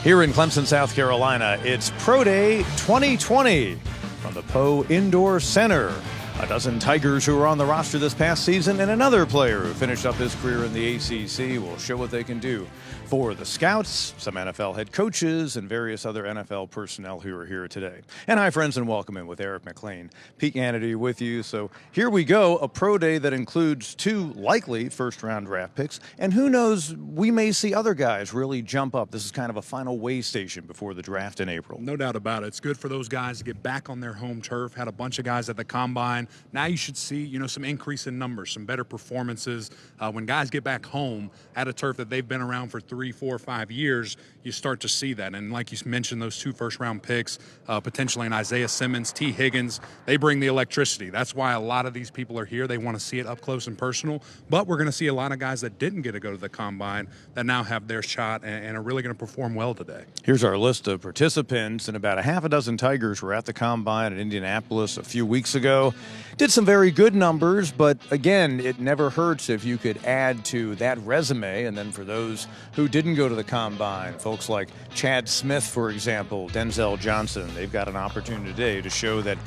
Here in Clemson, South Carolina, it's Pro Day 2020 from the Poe Indoor Center. A dozen Tigers who were on the roster this past season and another player who finished up his career in the ACC will show what they can do for the scouts, some NFL head coaches, and various other NFL personnel who are here today. And hi, friends, and welcome in with Eric McLean. Pete Hannity with you. So here we go, a pro day that includes two likely first-round draft picks. And who knows, we may see other guys really jump up. This is kind of a final way station before the draft in April. No doubt about it. It's good for those guys to get back on their home turf. Had a bunch of guys at the combine. Now you should see, some increase in numbers, some better performances. When guys get back home at a turf that they've been around for 3, 4, 5 years, you start to see that. And like you mentioned, those two first-round picks, potentially an Isaiah Simmons, T. Higgins, they bring the electricity. That's why a lot of these people are here. They want to see it up close and personal. But we're going to see a lot of guys that didn't get to go to the combine that now have their shot and are really going to perform well today. Here's our list of participants, and about a half a dozen Tigers were at the combine in Indianapolis a few weeks ago. Did some very good numbers, but again, it never hurts if you could add to that resume. And then for those who didn't go to the combine, folks like Chad Smith, for example, Denzel Johnson, they've got an opportunity today to show that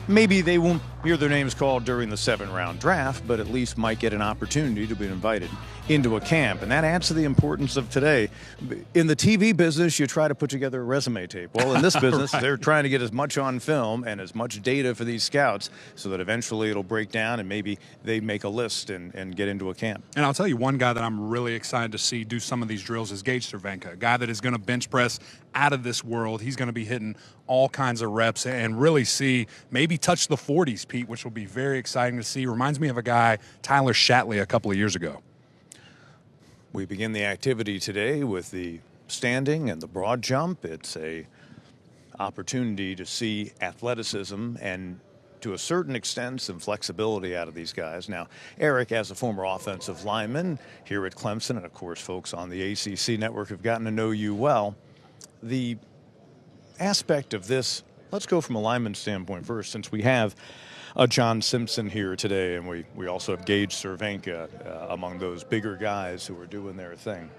maybe they won't hear their names called during the 7-round draft, but at least might get an opportunity to be invited into a camp. And that adds to the importance of today. In the TV business, you try to put together a resume tape. Well, in this business, right. They're trying to get as much on film and as much data for these scouts so that eventually it'll break down and maybe they make a list and get into a camp. And I'll tell you, one guy that I'm really excited to see do some of these drills is Gage Cervenka, a guy that is going to bench press out of this world. He's going to be hitting all kinds of reps and really see, maybe touch the 40s, Pete, which will be very exciting to see. Reminds me of a guy, Tyler Shatley, a couple of years ago. We begin the activity today with the standing and the broad jump. It's a opportunity to see athleticism and, to a certain extent, some flexibility out of these guys. Now, Eric, as a former offensive lineman here at Clemson, and of course folks on the ACC network have gotten to know you well, the aspect of this, let's go from a lineman standpoint first, since we have John Simpson here today, and we also have Gage Cervenka among those bigger guys who are doing their thing.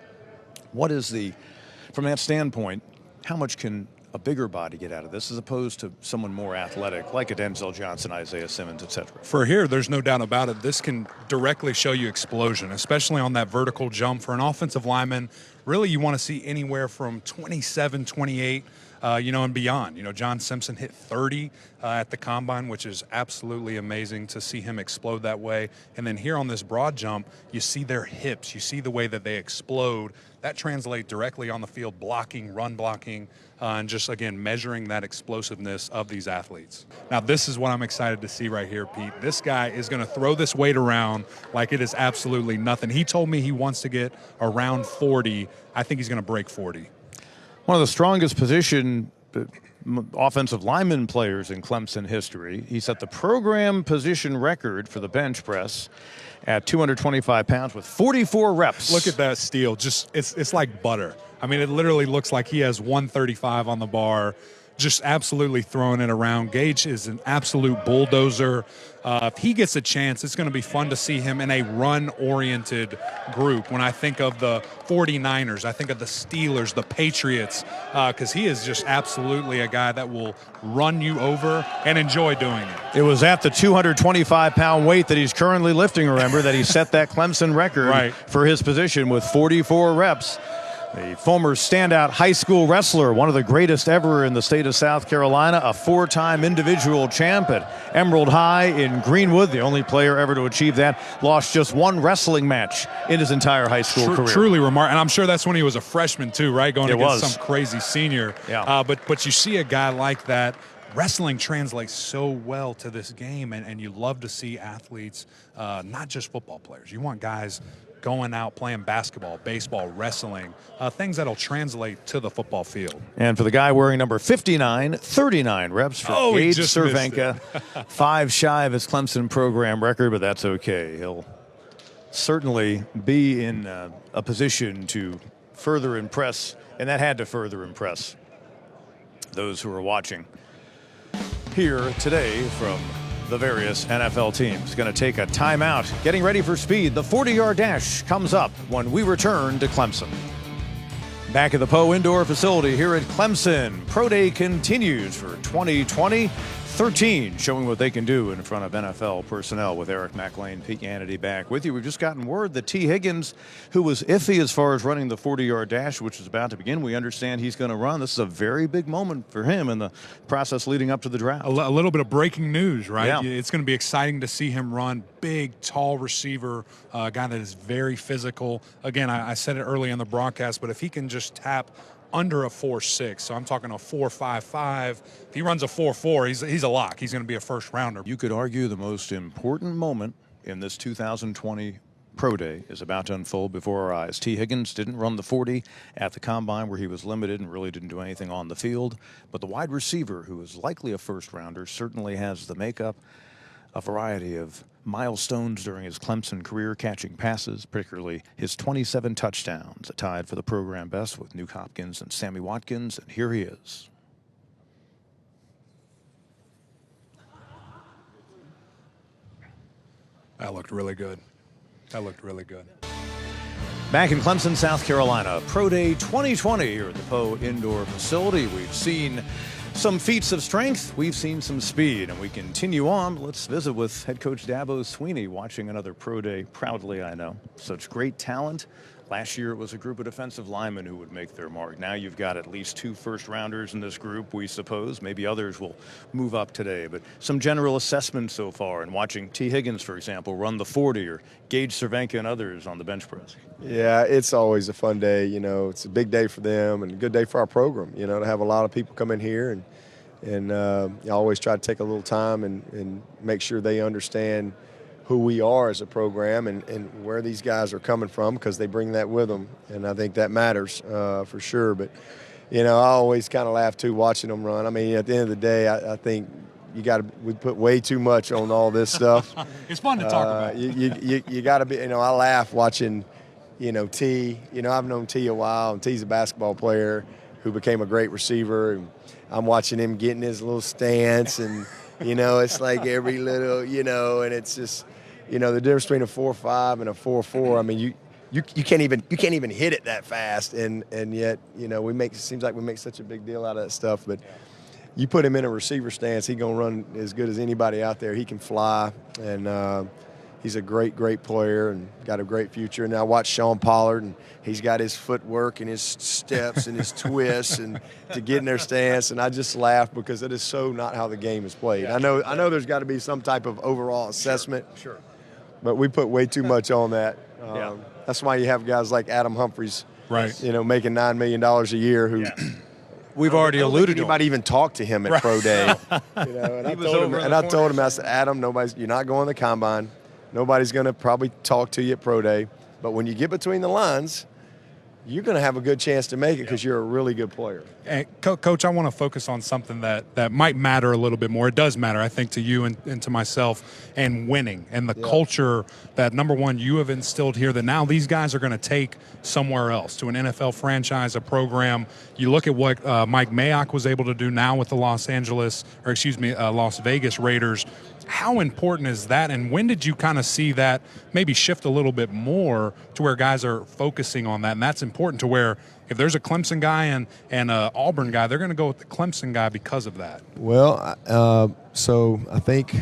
What is from that standpoint, how much can a bigger body get out of this as opposed to someone more athletic like a Denzel Johnson, Isaiah Simmons, etc.? For here, there's no doubt about it. This can directly show you explosion, especially on that vertical jump. For an offensive lineman, really you want to see anywhere from 27, 28, and beyond. John Simpson hit 30 at the combine, which is absolutely amazing to see him explode that way. And then here on this broad jump, you see their hips. You see the way that they explode. That translates directly on the field, blocking, run blocking, and just, again, measuring that explosiveness of these athletes. Now, this is what I'm excited to see right here, Pete. This guy is going to throw this weight around like it is absolutely nothing. He told me he wants to get around 40. I think he's going to break 40. One of the strongest position offensive lineman players in Clemson history. He set the program position record for the bench press at 225 pounds with 44 reps. Look at that steel. Just it's like butter. I mean, it literally looks like he has 135 on the bar, just absolutely throwing it around. Gage is an absolute bulldozer. If he gets a chance, it's going to be fun to see him in a run-oriented group. When I think of the 49ers, I think of the Steelers, the Patriots, because he is just absolutely a guy that will run you over and enjoy doing it. It was at the 225-pound weight that he's currently lifting, remember, that he set that Clemson record for his position with 44 reps. A former standout high school wrestler, one of the greatest ever in the state of South Carolina, a 4-time individual champ at Emerald High in Greenwood, the only player ever to achieve that, lost just one wrestling match in his entire high school career. Truly remarkable. And I'm sure that's when he was a freshman too, right? Going against some crazy senior. Yeah. But you see a guy like that. Wrestling translates so well to this game, and you love to see athletes, not just football players. You want guys going out playing basketball, baseball, wrestling, things that'll translate to the football field. And for the guy wearing number 59, 39 reps for Gage Cervenka. 5 shy of his Clemson program record, but that's okay. He'll certainly be in a position to further impress, and that had to further impress those who are watching here today from the various NFL teams. Going to take a timeout, getting ready for speed. The 40-yard dash comes up when we return to Clemson. Back at the Poe Indoor Facility here at Clemson, Pro Day continues for 2020-13, showing what they can do in front of NFL personnel with Eric McLean, Pete Hannity back with you. We've just gotten word that T. Higgins, who was iffy as far as running the 40-yard dash, which is about to begin, we understand he's going to run. This is a very big moment for him in the process leading up to the draft. A little bit of breaking news, right? Yeah. It's going to be exciting to see him run. Big, tall receiver, a guy that is very physical. Again, I said it early in the broadcast, but if he can just tap under a 4.6, so I'm talking a 4.55. If he runs a 4.4, he's a lock. He's going to be a first rounder. You could argue the most important moment in this 2020 Pro Day is about to unfold before our eyes. T. Higgins didn't run the 40 at the Combine where he was limited and really didn't do anything on the field. But the wide receiver, who is likely a first rounder, certainly has the makeup, a variety of milestones during his Clemson career, catching passes, particularly his 27 touchdowns, tied for the program best with Nuke Hopkins and Sammy Watkins. And here he is. That looked really good. That looked really good. Back in Clemson, South Carolina, Pro Day 2020 here at the Poe Indoor Facility. We've seen some feats of strength, we've seen some speed, and we continue on. Let's visit with head coach Dabo Sweeney, watching another Pro Day proudly, I know. Such great talent. Last year it was a group of defensive linemen who would make their mark. Now you've got at least 2 first-rounders in this group, we suppose. Maybe others will move up today. But some general assessment so far, and watching T. Higgins, for example, run the 40, or Gage Cervenka and others on the bench press. Yeah, it's always a fun day. You know, it's a big day for them and a good day for our program, you know, to have a lot of people come in here. And I always try to take a little time and make sure they understand who we are as a program and where these guys are coming from, because they bring that with them. And I think that matters for sure. But, you know, I always kind of laugh, too, watching them run. I mean, at the end of the day, I think we put way too much on all this stuff. It's fun to talk about. You got to be, you know, I laugh watching, you know, T. You know, I've known T a while, and T's a basketball player who became a great receiver. And I'm watching him getting his little stance, and, you know, it's like every little, you know, and it's just, you know, the difference between a 4.5 and a 4.4. I mean, you can't even hit it that fast, and yet, you know, it seems like we make such a big deal out of that stuff. But you put him in a receiver stance, he's gonna run as good as anybody out there. He can fly, and he's a great player and got a great future. And I watch Sean Pollard, and he's got his footwork and his steps and his twists and to get in their stance. And I just laugh because it is so not how the game is played. I know there's got to be some type of overall assessment. Sure. But we put way too much on that. That's why you have guys like Adam Humphries, right? You know, making $9 million a year. Who we've already alluded to. Anybody even talked to him at Pro Day? You know, and I told him, I said, Adam, you're not going to the Combine. Nobody's going to probably talk to you at Pro Day. But when you get between the lines, you're going to have a good chance to make it because you're a really good player. And Coach, I want to focus on something that might matter a little bit more. It does matter, I think, to you and to myself, and winning and the culture that, number one, you have instilled here, that now these guys are going to take somewhere else, to an NFL franchise, a program. You look at what Mike Mayock was able to do now with the Las Vegas Raiders. How important is that, and when did you kind of see that maybe shift a little bit more to where guys are focusing on that? And that's important, to where if there's a Clemson guy and an Auburn guy, they're going to go with the Clemson guy because of that. Well, so I think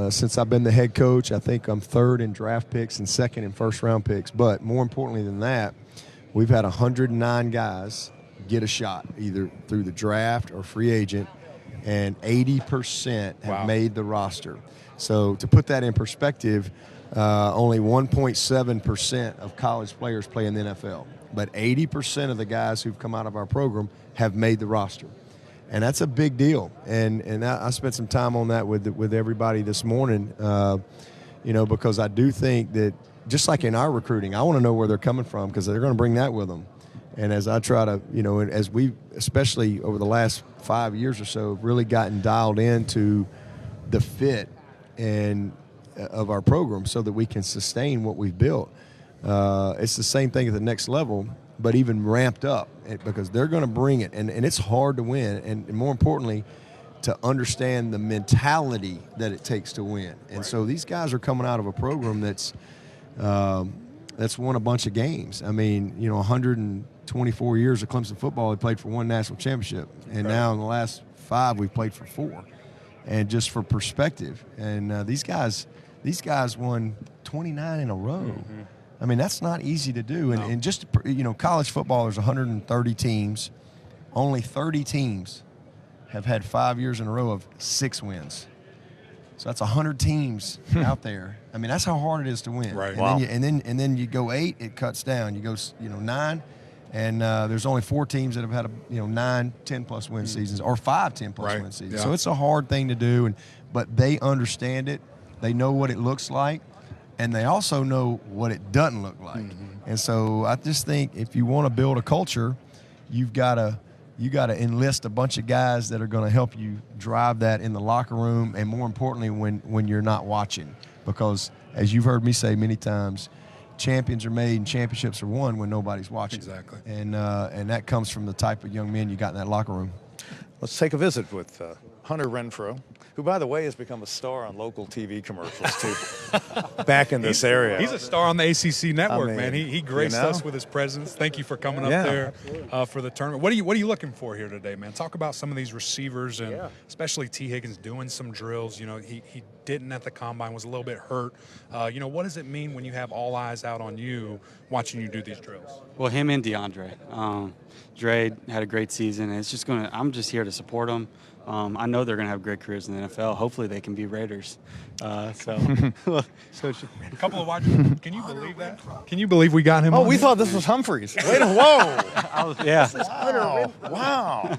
since I've been the head coach, I think I'm 3rd in draft picks and 2nd in first-round picks. But more importantly than that, we've had 109 guys get a shot, either through the draft or free agent, and 80% have made the roster. So to put that in perspective, only 1.7% of college players play in the NFL. But 80% of the guys who've come out of our program have made the roster. And that's a big deal. And I spent some time on that with everybody this morning, you know, because I do think that just like in our recruiting, I want to know where they're coming from, because they're going to bring that with them. And as I try to, you know, as we, especially over the last 5 years or so, really gotten dialed into the fit and of our program so that we can sustain what we've built. It's the same thing at the next level, but even ramped up, because they're going to bring it. And it's hard to win. And more importantly, to understand the mentality that it takes to win. And so these guys are coming out of a program that's won a bunch of games. I mean, you know, 24 years of Clemson football, he played for 1 national championship. And now in the last 5, we've played for 4. And just for perspective, and these guys won 29 in a row. Mm-hmm. I mean, that's not easy to do. And just, college football, there's 130 teams. Only 30 teams have had 5 years in a row of 6 wins. So that's 100 teams out there. I mean, that's how hard it is to win. Right. And then you go 8, it cuts down. You go 9, and there's only 4 teams that have had 9 10+ win seasons, or 5 10+ win seasons. Yeah. So it's a hard thing to do, but they understand it. They know what it looks like, and they also know what it doesn't look like. Mm-hmm. And so I just think if you want to build a culture, you got to enlist a bunch of guys that are going to help you drive that in the locker room, and more importantly, when you're not watching. Because as you've heard me say many times, champions are made and championships are won when nobody's watching. Exactly. And that comes from the type of young men you got in that locker room. Let's take a visit with Hunter Renfrow, who, by the way, has become a star on local TV commercials, too, back in this area. He's a star on the ACC network, man. He graced us with his presence. Thank you for coming up there for the tournament. What are you looking for here today, man? Talk about some of these receivers, and especially T. Higgins doing some drills. He didn't at the combine, was a little bit hurt. What does it mean when you have all eyes out on you watching you do these drills? Well, him and DeAndre. Dre had a great season, and I'm just here to support them. I know they're going to have great careers in the NFL. Hopefully they can be Raiders. A couple of wide receivers. Can you believe that? Can you believe we got him? Oh, we thought this was Humphreys. Wait, whoa. Yeah. Wow.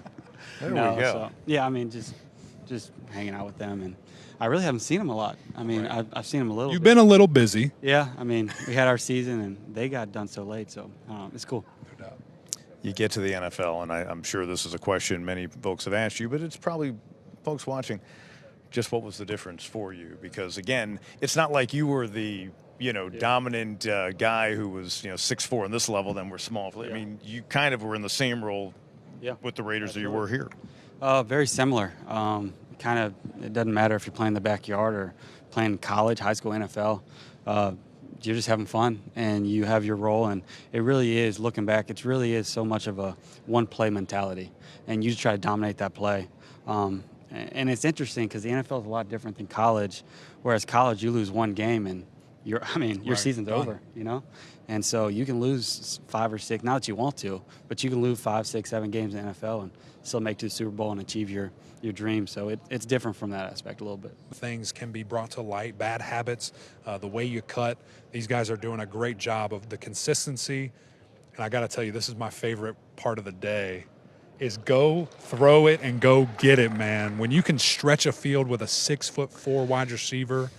There we go. So, I mean, just hanging out with them, and I really haven't seen them a lot. I mean, I've seen them a little. You've been a little busy. Yeah, I mean, we had our season, and they got done so late, so it's cool. You get to the NFL, and I'm sure this is a question many folks have asked you, but it's probably folks watching, just what was the difference for you? Because, again, it's not like you were the, dominant guy who was, 6'4" on this level, then we're small. I mean, you kind of were in the same role with the Raiders that you were here. Very similar. It doesn't matter if you're playing in the backyard or playing college, high school, NFL. You're just having fun, and you have your role, and it really is, looking back, it really is so much of a one-play mentality, and you just try to dominate that play. And it's interesting because the NFL is a lot different than college, whereas college, you lose one game, and your season's over, And so you can lose 5 or 6, not that you want to, but you can lose 5, 6, 7 games in the NFL and still make it to the Super Bowl and achieve your dream. So it's different from that aspect a little bit. Things can be brought to light, bad habits, the way you cut. These guys are doing a great job of the consistency. And I got to tell you, this is my favorite part of the day, is go throw it and go get it, man. When you can stretch a field with a 6'4" wide receiver,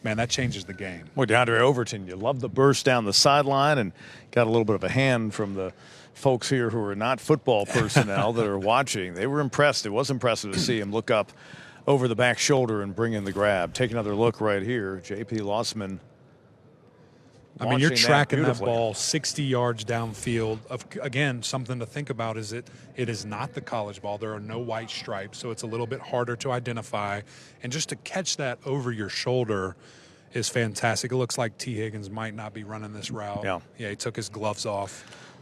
man, that changes the game. Well, DeAndre Overton, you love the burst down the sideline, and got a little bit of a hand from the folks here who are not football personnel that are watching. They were impressed. It was impressive to see him look up over the back shoulder and bring in the grab. Take another look right here. J.P. Lossman. I mean, you're tracking that ball 60 yards downfield. Again, something to think about is it is not the college ball. There are no white stripes, so it's a little bit harder to identify. And just to catch that over your shoulder is fantastic. It looks like T. Higgins might not be running this route. Yeah, he took his gloves off.